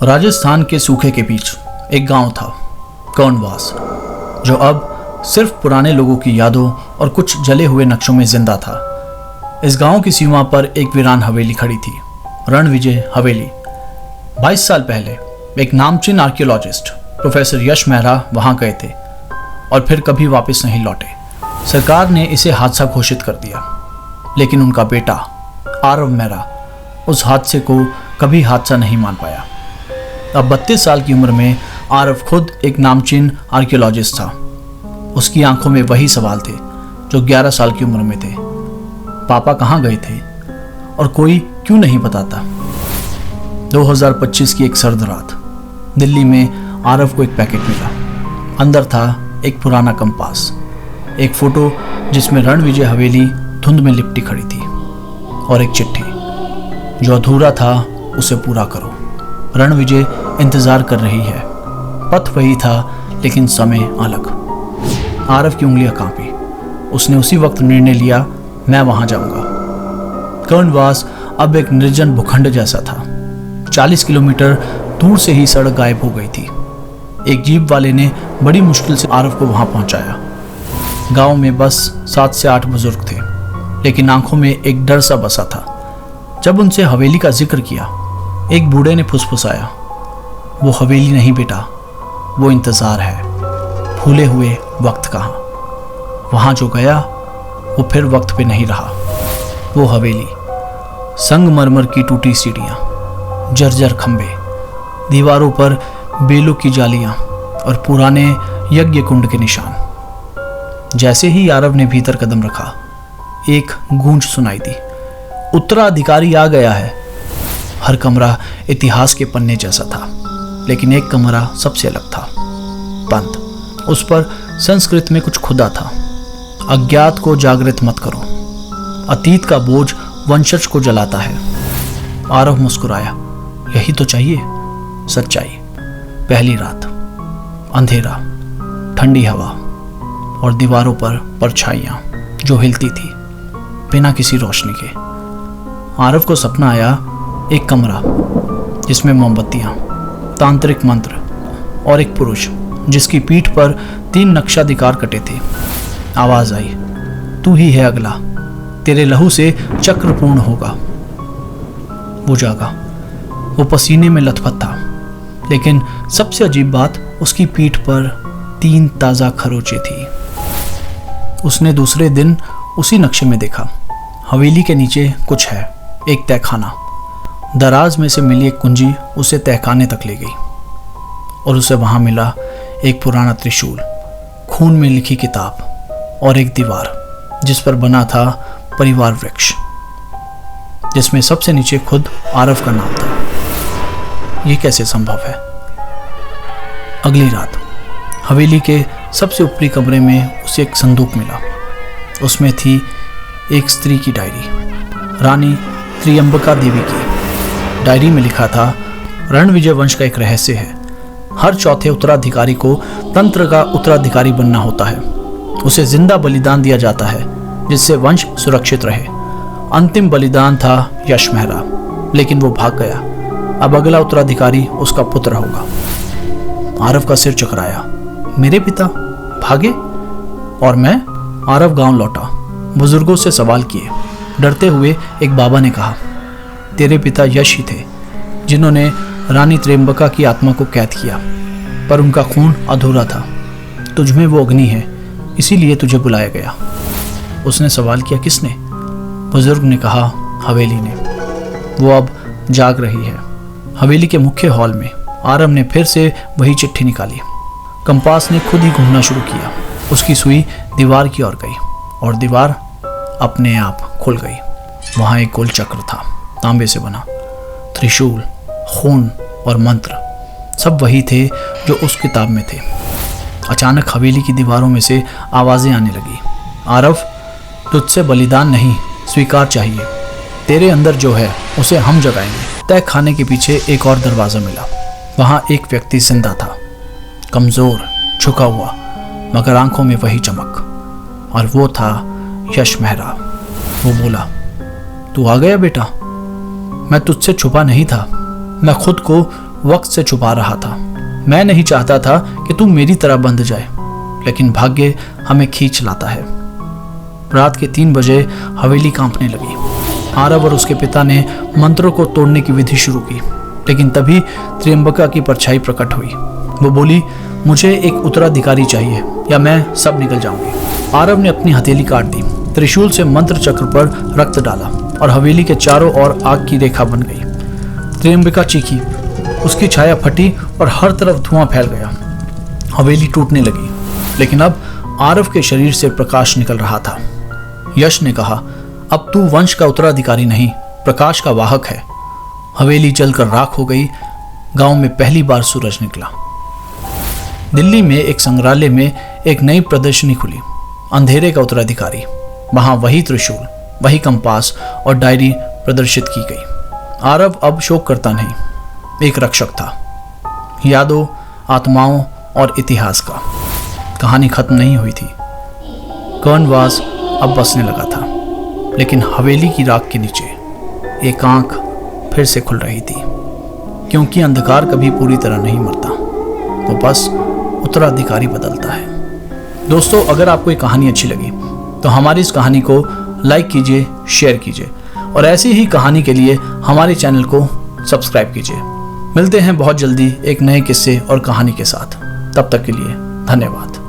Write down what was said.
राजस्थान के सूखे के बीच एक गांव था, कर्णवास, जो अब सिर्फ पुराने लोगों की यादों और कुछ जले हुए नक्शों में जिंदा था। इस गांव की सीमा पर एक वीरान हवेली खड़ी थी, रणविजय हवेली। 22 साल पहले एक नामचीन आर्कियोलॉजिस्ट प्रोफेसर यश मेहरा वहां गए थे और फिर कभी वापस नहीं लौटे। सरकार ने इसे हादसा घोषित कर दिया, लेकिन उनका बेटा आरव मेहरा उस हादसे को कभी हादसा नहीं मान पाया। अब 32 साल की उम्र में आरव खुद एक नामचीन आर्कियोलॉजिस्ट था। उसकी आंखों में वही सवाल थे जो 11 साल की उम्र में थे। पापा कहाँ गए थे और कोई क्यों नहीं बताता। 2025 की एक सर्द रात दिल्ली में आरव को एक पैकेट मिला। अंदर था एक पुराना कंपास, एक फोटो जिसमें रणविजय हवेली धुंध में लिपटी खड़ी थी और एक चिट्ठी, जो अधूरा था उसे पूरा करो। रणविजय इंतजार कर रही है। पथ वही था, लेकिन समय अलग। आरव की उंगलियां कांपी। उसने उसी वक्त निर्णय लिया, मैं वहां जाऊंगा। कर्णवास अब एक निर्जन भूखंड जैसा था। 40 किलोमीटर दूर से ही सड़क गायब हो गई थी। एक जीप वाले ने बड़ी मुश्किल से आरव को वहां पहुंचाया। गांव में बस 7 से 8 बुजुर्ग थे, लेकिन आंखों में एक डर सा बसा था। जब उनसे हवेली का जिक्र किया, एक बूढ़े ने फुसफुसाया, वो हवेली नहीं बेटा, वो इंतजार है। भूले हुए वक्त कहाँ। वहां जो गया वो फिर वक्त पे नहीं रहा। वो हवेली, संगमरमर की टूटी सीढ़ियां, जर्जर खंबे, दीवारों पर बेलों की जालियां और पुराने यज्ञ कुंड के निशान। जैसे ही आरव ने भीतर कदम रखा, एक गूंज सुनाई दी, उत्तराधिकारी आ गया है। हर कमरा इतिहास के पन्ने जैसा था, लेकिन एक कमरा सबसे अलग था, बंद। उस पर संस्कृत में कुछ खुदा था, अज्ञात को जागृत मत करो, अतीत का बोझ वंशज को जलाता है। आरव मुस्कुराया, यही तो चाहिए, सच्चाई। पहली रात, अंधेरा, ठंडी हवा और दीवारों पर परछाइयां जो हिलती थी बिना किसी रोशनी के। आरव को सपना आया, एक कमरा जिसमें मोमबत्तियां, तांत्रिक मंत्र और एक पुरुष जिसकी पीठ पर 3 नक्शाधिकार कटे थे। आवाज आई, तू ही है अगला, तेरे लहू से चक्र पूर्ण होगा। वो जागा। वो पसीने में लथपथ था, लेकिन सबसे अजीब बात, उसकी पीठ पर 3 ताजा खरोंचे थी। उसने दूसरे दिन उसी नक्शे में देखा, हवेली के नीचे कुछ है, एक तहखाना। दराज में से मिली एक कुंजी उसे तहखाने तक ले गई और उसे वहां मिला एक पुराना त्रिशूल, खून में लिखी किताब और एक दीवार जिस पर बना था परिवार वृक्ष, जिसमें सबसे नीचे खुद आरव का नाम था। यह कैसे संभव है? अगली रात हवेली के सबसे ऊपरी कमरे में उसे एक संदूक मिला। उसमें थी एक स्त्री की डायरी, रानी त्रियंबका देवी की। डायरी में लिखा था, रणविजय वंश का एक रहस्य है। हर चौथे उत्तराधिकारी को तंत्र का उत्तराधिकारी बनना होता है। उसे जिंदा बलिदान दिया जाता है जिससे वंश सुरक्षित रहे। अंतिम बलिदान था यश मेहरा, लेकिन वो भाग गया। अब अगला उत्तराधिकारी उसका पुत्र होगा। आरव का सिर चकराया। मेरे पिता भागे और मैं? आरव गांव लौटा। बुजुर्गों से सवाल किए। डरते हुए एक बाबा ने कहा, तेरे पिता यश ही थे जिन्होंने रानी त्र्यंबका की आत्मा को कैद किया, पर उनका खून अधूरा था। तुझ में वो अग्नि है, इसीलिए तुझे बुलाया गया। उसने सवाल किया, किसने? बुजुर्ग ने कहा, हवेली ने। वो अब जाग रही है। हवेली के मुख्य हॉल में आरव ने फिर से वही चिट्ठी निकाली। कंपास ने खुद ही घूमना शुरू किया। उसकी सुई दीवार की ओर गई और दीवार अपने आप खुल गई। वहां एक गोल चक्र था, तांबे से बना। त्रिशूल, खून और मंत्र सब वही थे जो उस किताब में थे। अचानक हवेली की दीवारों में से आवाजें आने लगी। आरव, तुझसे बलिदान नहीं, स्वीकार चाहिए। तेरे अंदर जो है उसे हम जगाएंगे। तय खाने के पीछे एक और दरवाजा मिला। वहां एक व्यक्ति जिंदा था, कमजोर, झुका हुआ, मगर आंखों में वही चमक, और वो था यश मेहरा। वो बोला, तू आ गया बेटा? मैं तुझसे छुपा नहीं था, मैं खुद को वक्त से छुपा रहा था। मैं नहीं चाहता था कि तू मेरी तरह बंध जाए, लेकिन भाग्य हमें खींच लाता है। रात के 3 बजे हवेली कांपने लगी। आरव और उसके पिता ने मंत्रों को तोड़ने की विधि शुरू की, लेकिन तभी त्र्यंबका की परछाई प्रकट हुई। वो बोली, मुझे एक उत्तराधिकारी चाहिए या मैं सब निकल जाऊंगी। आरव ने अपनी हथेली काट दी, त्रिशूल से मंत्र चक्र पर रक्त डाला और हवेली के चारों ओर आग की रेखा बन गई। त्र्यंबका चीखी, उसकी छाया फटी और हर तरफ धुआं फैल गया। हवेली टूटने लगी, लेकिन अब आरव के शरीर से प्रकाश निकल रहा था। यश ने कहा, अब तू वंश का उत्तराधिकारी नहीं, प्रकाश का वाहक है। हवेली जलकर राख हो गई। गांव में पहली बार सूरज निकला। दिल्ली में एक संग्रहालय में एक नई प्रदर्शनी खुली, अंधेरे का उत्तराधिकारी। वहां वही त्रिशूल, वही कंपास और डायरी प्रदर्शित की गई। आरव अब शोक करता नहीं, एक रक्षक था, यादों, आत्माओं और इतिहास का। कहानी खत्म नहीं हुई थी। कर्णवास अब बसने लगा था, लेकिन हवेली की राख के नीचे एक आंख फिर से खुल रही थी, क्योंकि अंधकार कभी पूरी तरह नहीं मरता, वो बस उत्तराधिकारी बदलता है। दोस्तों, अगर आपको ये कहानी अच्छी लगी तो हमारी इस कहानी को लाइक कीजिए, शेयर कीजिए और ऐसी ही कहानी के लिए हमारे चैनल को सब्सक्राइब कीजिए। मिलते हैं बहुत जल्दी एक नए किस्से और कहानी के साथ। तब तक के लिए धन्यवाद।